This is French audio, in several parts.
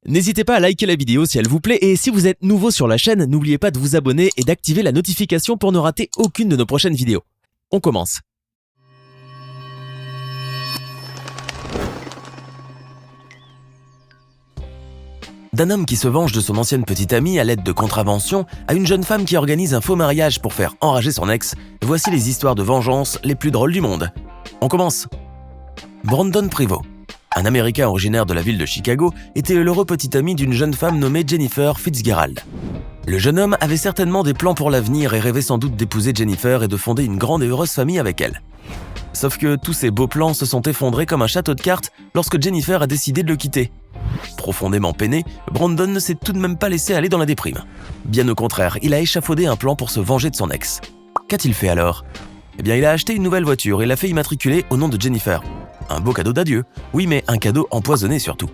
N'hésitez pas à liker la vidéo si elle vous plaît et si vous êtes nouveau sur la chaîne, n'oubliez pas de vous abonner et d'activer la notification pour ne rater aucune de nos prochaines vidéos. On commence. D'un homme qui se venge de son ancienne petite amie à l'aide de contraventions à une jeune femme qui organise un faux mariage pour faire enrager son ex, voici les histoires de vengeance les plus drôles du monde. On commence. Brandon Prevost, un Américain originaire de la ville de Chicago, était l'heureux petit ami d'une jeune femme nommée Jennifer Fitzgerald. Le jeune homme avait certainement des plans pour l'avenir et rêvait sans doute d'épouser Jennifer et de fonder une grande et heureuse famille avec elle. Sauf que tous ces beaux plans se sont effondrés comme un château de cartes lorsque Jennifer a décidé de le quitter. Profondément peiné, Brandon ne s'est tout de même pas laissé aller dans la déprime. Bien au contraire, il a échafaudé un plan pour se venger de son ex. Qu'a-t-il fait alors ? Eh bien, il a acheté une nouvelle voiture et l'a fait immatriculer au nom de Jennifer. Un beau cadeau d'adieu, oui, mais un cadeau empoisonné surtout.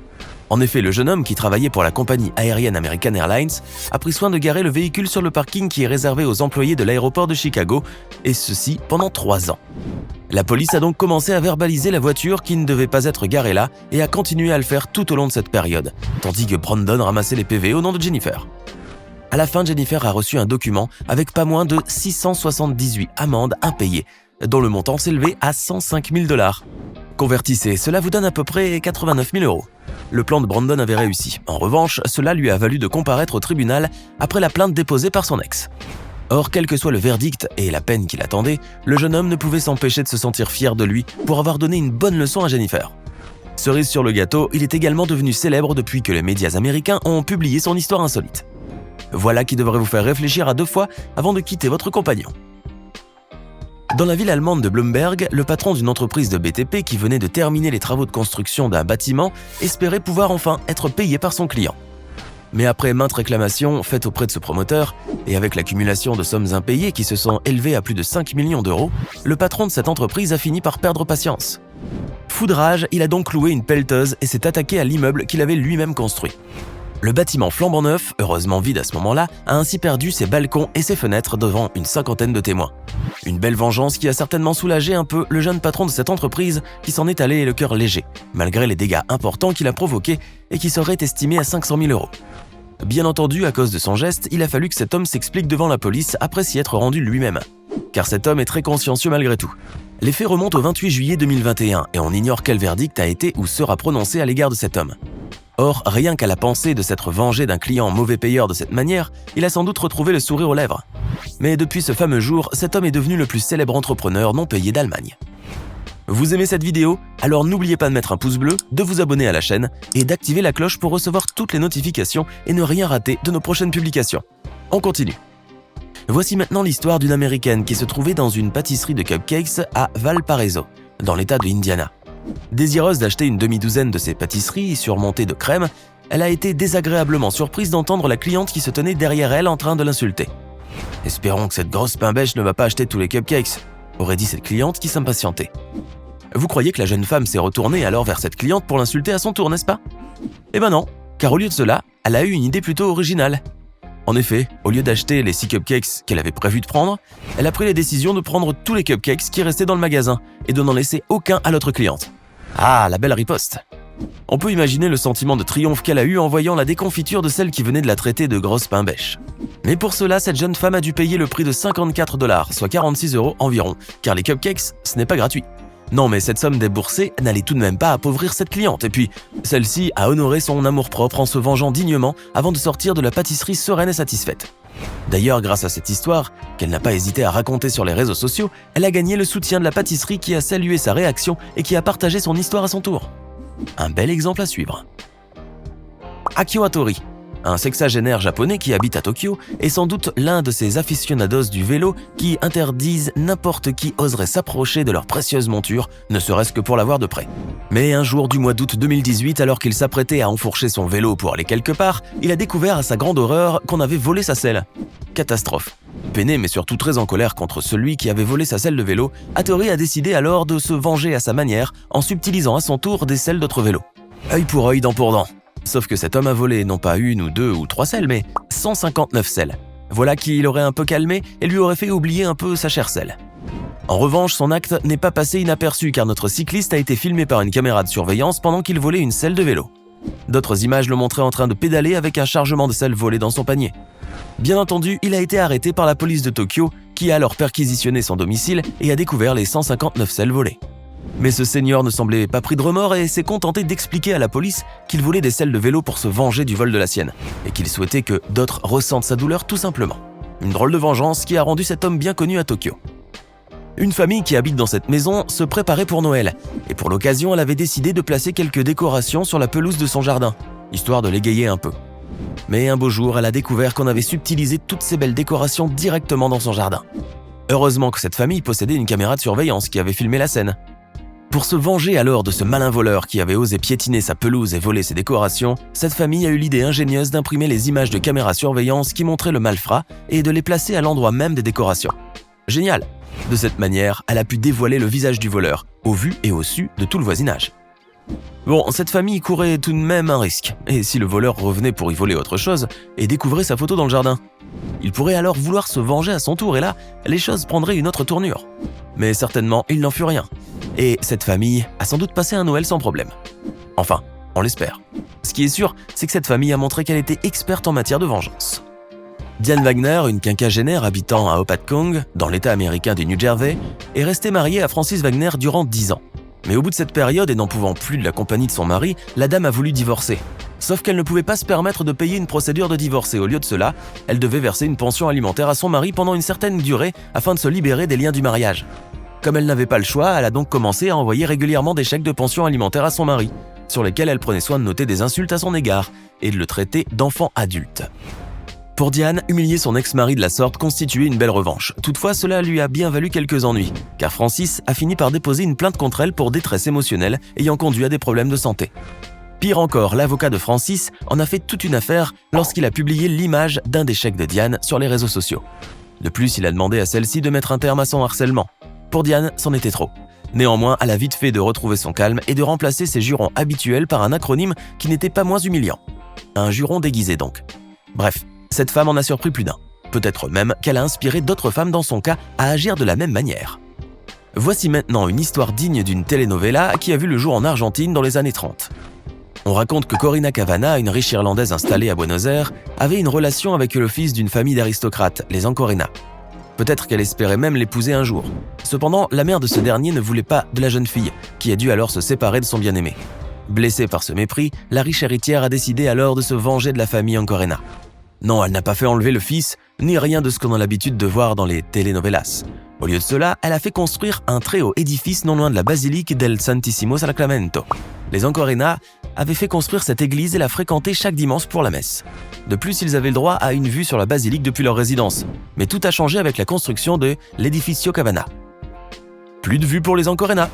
En effet, le jeune homme qui travaillait pour la compagnie aérienne American Airlines a pris soin de garer le véhicule sur le parking qui est réservé aux employés de l'aéroport de Chicago, et ceci pendant 3 ans. La police a donc commencé à verbaliser la voiture qui ne devait pas être garée là et a continué à le faire tout au long de cette période, tandis que Brandon ramassait les PV au nom de Jennifer. À la fin, Jennifer a reçu un document avec pas moins de 678 amendes impayées, dont le montant s'élevait à 105 000 $. Convertissez, cela vous donne à peu près 89 000 €. Le plan de Brandon avait réussi. En revanche, cela lui a valu de comparaître au tribunal après la plainte déposée par son ex. Or, quel que soit le verdict et la peine qui l'attendait, le jeune homme ne pouvait s'empêcher de se sentir fier de lui pour avoir donné une bonne leçon à Jennifer. Cerise sur le gâteau, il est également devenu célèbre depuis que les médias américains ont publié son histoire insolite. Voilà qui devrait vous faire réfléchir à 2 fois avant de quitter votre compagnon. Dans la ville allemande de Blumberg, le patron d'une entreprise de BTP qui venait de terminer les travaux de construction d'un bâtiment espérait pouvoir enfin être payé par son client. Mais après maintes réclamations faites auprès de ce promoteur, et avec l'accumulation de sommes impayées qui se sont élevées à plus de 5 millions €, le patron de cette entreprise a fini par perdre patience. Fou de rage, il a donc loué une pelleteuse et s'est attaqué à l'immeuble qu'il avait lui-même construit. Le bâtiment flambant neuf, heureusement vide à ce moment-là, a ainsi perdu ses balcons et ses fenêtres devant une 50aine de témoins. Une belle vengeance qui a certainement soulagé un peu le jeune patron de cette entreprise qui s'en est allé le cœur léger, malgré les dégâts importants qu'il a provoqués et qui seraient estimés à 500 000 €. Bien entendu, à cause de son geste, il a fallu que cet homme s'explique devant la police après s'y être rendu lui-même. Car cet homme est très consciencieux malgré tout. Les faits remontent au 28 juillet 2021 et on ignore quel verdict a été ou sera prononcé à l'égard de cet homme. Or, rien qu'à la pensée de s'être vengé d'un client mauvais payeur de cette manière, il a sans doute retrouvé le sourire aux lèvres. Mais depuis ce fameux jour, cet homme est devenu le plus célèbre entrepreneur non payé d'Allemagne. Vous aimez cette vidéo? Alors n'oubliez pas de mettre un pouce bleu, de vous abonner à la chaîne et d'activer la cloche pour recevoir toutes les notifications et ne rien rater de nos prochaines publications. On continue. Voici maintenant l'histoire d'une Américaine qui se trouvait dans une pâtisserie de cupcakes à Valparaiso, dans l'état de Indiana. Désireuse d'acheter une demi-douzaine de ces pâtisseries surmontées de crème, elle a été désagréablement surprise d'entendre la cliente qui se tenait derrière elle en train de l'insulter. « Espérons que cette grosse pain-bêche ne va pas acheter tous les cupcakes », aurait dit cette cliente qui s'impatientait. Vous croyez que la jeune femme s'est retournée alors vers cette cliente pour l'insulter à son tour, n'est-ce pas? Eh ben non, car au lieu de cela, elle a eu une idée plutôt originale. En effet, au lieu d'acheter les 6 cupcakes qu'elle avait prévu de prendre, elle a pris la décision de prendre tous les cupcakes qui restaient dans le magasin et de n'en laisser aucun à l'autre cliente. Ah, la belle riposte! On peut imaginer le sentiment de triomphe qu'elle a eu en voyant la déconfiture de celle qui venait de la traiter de grosse pain-bêche. Mais pour cela, cette jeune femme a dû payer le prix de 54 $, soit 46 € environ, car les cupcakes, ce n'est pas gratuit. Non, mais cette somme déboursée n'allait tout de même pas appauvrir cette cliente, et puis celle-ci a honoré son amour-propre en se vengeant dignement avant de sortir de la pâtisserie sereine et satisfaite. D'ailleurs, grâce à cette histoire, qu'elle n'a pas hésité à raconter sur les réseaux sociaux, elle a gagné le soutien de la pâtisserie qui a salué sa réaction et qui a partagé son histoire à son tour. Un bel exemple à suivre. Akio Hattori, un sexagénaire japonais qui habite à Tokyo, est sans doute l'un de ces aficionados du vélo qui interdisent n'importe qui oserait s'approcher de leur précieuse monture, ne serait-ce que pour la voir de près. Mais un jour du mois d'août 2018, alors qu'il s'apprêtait à enfourcher son vélo pour aller quelque part, il a découvert à sa grande horreur qu'on avait volé sa selle. Catastrophe. Peiné mais surtout très en colère contre celui qui avait volé sa selle de vélo, Hattori a décidé alors de se venger à sa manière en subtilisant à son tour des selles d'autres vélos. Œil pour œil, dent pour dent. Sauf que cet homme a volé non pas 1 ou 2 ou 3 selles, mais 159 selles. Voilà qui l'aurait un peu calmé et lui aurait fait oublier un peu sa chère selle. En revanche, son acte n'est pas passé inaperçu car notre cycliste a été filmé par une caméra de surveillance pendant qu'il volait une selle de vélo. D'autres images le montraient en train de pédaler avec un chargement de sel volé dans son panier. Bien entendu, il a été arrêté par la police de Tokyo qui a alors perquisitionné son domicile et a découvert les 159 sels volés. Mais ce seigneur ne semblait pas pris de remords et s'est contenté d'expliquer à la police qu'il volait des selles de vélo pour se venger du vol de la sienne et qu'il souhaitait que d'autres ressentent sa douleur tout simplement. Une drôle de vengeance qui a rendu cet homme bien connu à Tokyo. Une famille qui habite dans cette maison se préparait pour Noël et pour l'occasion, elle avait décidé de placer quelques décorations sur la pelouse de son jardin, histoire de l'égayer un peu. Mais un beau jour, elle a découvert qu'on avait subtilisé toutes ces belles décorations directement dans son jardin. Heureusement que cette famille possédait une caméra de surveillance qui avait filmé la scène. Pour se venger alors de ce malin voleur qui avait osé piétiner sa pelouse et voler ses décorations, cette famille a eu l'idée ingénieuse d'imprimer les images de caméras surveillance qui montraient le malfrat et de les placer à l'endroit même des décorations. Génial! De cette manière, elle a pu dévoiler le visage du voleur, au vu et au su de tout le voisinage. Bon, cette famille courait tout de même un risque, et si le voleur revenait pour y voler autre chose et découvrait sa photo dans le jardin? Il pourrait alors vouloir se venger à son tour et là, les choses prendraient une autre tournure. Mais certainement, il n'en fut rien. Et cette famille a sans doute passé un Noël sans problème. Enfin, on l'espère. Ce qui est sûr, c'est que cette famille a montré qu'elle était experte en matière de vengeance. Diane Wagner, une quinquagénaire habitant à Hopatcong, dans l'état américain du New Jersey, est restée mariée à Francis Wagner durant 10 ans. Mais au bout de cette période et n'en pouvant plus de la compagnie de son mari, la dame a voulu divorcer. Sauf qu'elle ne pouvait pas se permettre de payer une procédure de divorce et au lieu de cela, elle devait verser une pension alimentaire à son mari pendant une certaine durée afin de se libérer des liens du mariage. Comme elle n'avait pas le choix, elle a donc commencé à envoyer régulièrement des chèques de pension alimentaire à son mari, sur lesquels elle prenait soin de noter des insultes à son égard et de le traiter d'enfant adulte. Pour Diane, humilier son ex-mari de la sorte constituait une belle revanche. Toutefois, cela lui a bien valu quelques ennuis, car Francis a fini par déposer une plainte contre elle pour détresse émotionnelle ayant conduit à des problèmes de santé. Pire encore, l'avocat de Francis en a fait toute une affaire lorsqu'il a publié l'image d'un des chèques de Diane sur les réseaux sociaux. De plus, il a demandé à celle-ci de mettre un terme à son harcèlement. Pour Diane, c'en était trop. Néanmoins, elle a vite fait de retrouver son calme et de remplacer ses jurons habituels par un acronyme qui n'était pas moins humiliant. Un juron déguisé donc. Bref, cette femme en a surpris plus d'un. Peut-être même qu'elle a inspiré d'autres femmes dans son cas à agir de la même manière. Voici maintenant une histoire digne d'une telenovela qui a vu le jour en Argentine dans les années 30. On raconte que Corina Cavana, une riche Irlandaise installée à Buenos Aires, avait une relation avec le fils d'une famille d'aristocrates, les Ancorena. Peut-être qu'elle espérait même l'épouser un jour. Cependant, la mère de ce dernier ne voulait pas de la jeune fille, qui a dû alors se séparer de son bien-aimé. Blessée par ce mépris, la riche héritière a décidé alors de se venger de la famille Ancorena. Non, elle n'a pas fait enlever le fils, ni rien de ce qu'on a l'habitude de voir dans les telenovelas. Au lieu de cela, elle a fait construire un très haut édifice non loin de la basilique del Santissimo Sacramento. Les Ancorena avaient fait construire cette église et la fréquentaient chaque dimanche pour la messe. De plus, ils avaient le droit à une vue sur la basilique depuis leur résidence. Mais tout a changé avec la construction de l'Edificio Cavana. Plus de vue pour les Ancorena.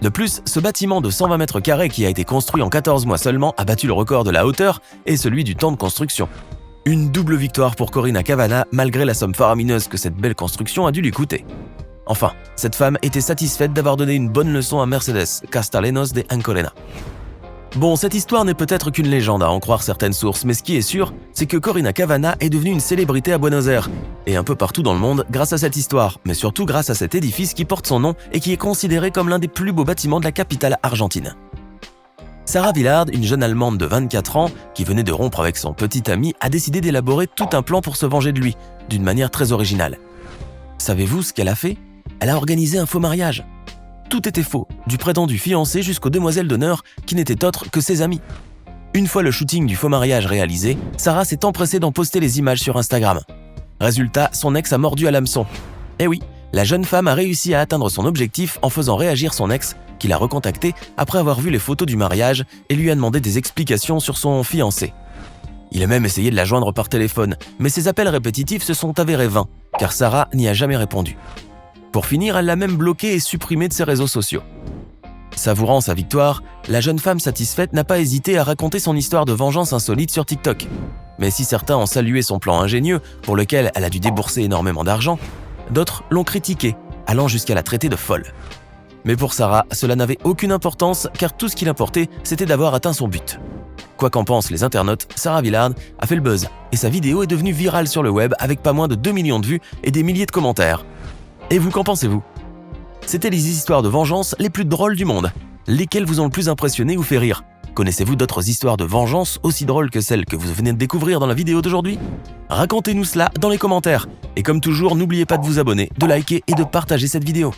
De plus, ce bâtiment de 120 mètres carrés qui a été construit en 14 mois seulement a battu le record de la hauteur et celui du temps de construction. Une double victoire pour Corina Cavana malgré la somme faramineuse que cette belle construction a dû lui coûter. Enfin, cette femme était satisfaite d'avoir donné une bonne leçon à Mercedes Castellanos de Ancorena. Bon, cette histoire n'est peut-être qu'une légende à en croire certaines sources, mais ce qui est sûr, c'est que Corina Cavana est devenue une célébrité à Buenos Aires, et un peu partout dans le monde grâce à cette histoire, mais surtout grâce à cet édifice qui porte son nom et qui est considéré comme l'un des plus beaux bâtiments de la capitale argentine. Sarah Villard, une jeune Allemande de 24 ans, qui venait de rompre avec son petit ami, a décidé d'élaborer tout un plan pour se venger de lui, d'une manière très originale. Savez-vous ce qu'elle a fait ? Elle a organisé un faux mariage. Tout était faux, du prétendu fiancé jusqu'aux demoiselles d'honneur qui n'étaient autres que ses amis. Une fois le shooting du faux mariage réalisé, Sarah s'est empressée d'en poster les images sur Instagram. Résultat, son ex a mordu à l'hameçon. Eh oui, la jeune femme a réussi à atteindre son objectif en faisant réagir son ex, qui l'a recontacté après avoir vu les photos du mariage et lui a demandé des explications sur son fiancé. Il a même essayé de la joindre par téléphone, mais ses appels répétitifs se sont avérés vains, car Sarah n'y a jamais répondu. Pour finir, elle l'a même bloqué et supprimé de ses réseaux sociaux. Savourant sa victoire, la jeune femme satisfaite n'a pas hésité à raconter son histoire de vengeance insolite sur TikTok. Mais si certains ont salué son plan ingénieux, pour lequel elle a dû débourser énormément d'argent, d'autres l'ont critiqué, allant jusqu'à la traiter de folle. Mais pour Sarah, cela n'avait aucune importance car tout ce qui l'importait, c'était d'avoir atteint son but. Quoi qu'en pensent les internautes, Sarah Villard a fait le buzz et sa vidéo est devenue virale sur le web avec pas moins de 2 millions de vues et des milliers de commentaires. Et vous, qu'en pensez-vous ? C'était les histoires de vengeance les plus drôles du monde. Lesquelles vous ont le plus impressionné ou fait rire ? Connaissez-vous d'autres histoires de vengeance aussi drôles que celles que vous venez de découvrir dans la vidéo d'aujourd'hui? Racontez-nous cela dans les commentaires. Et comme toujours, n'oubliez pas de vous abonner, de liker et de partager cette vidéo.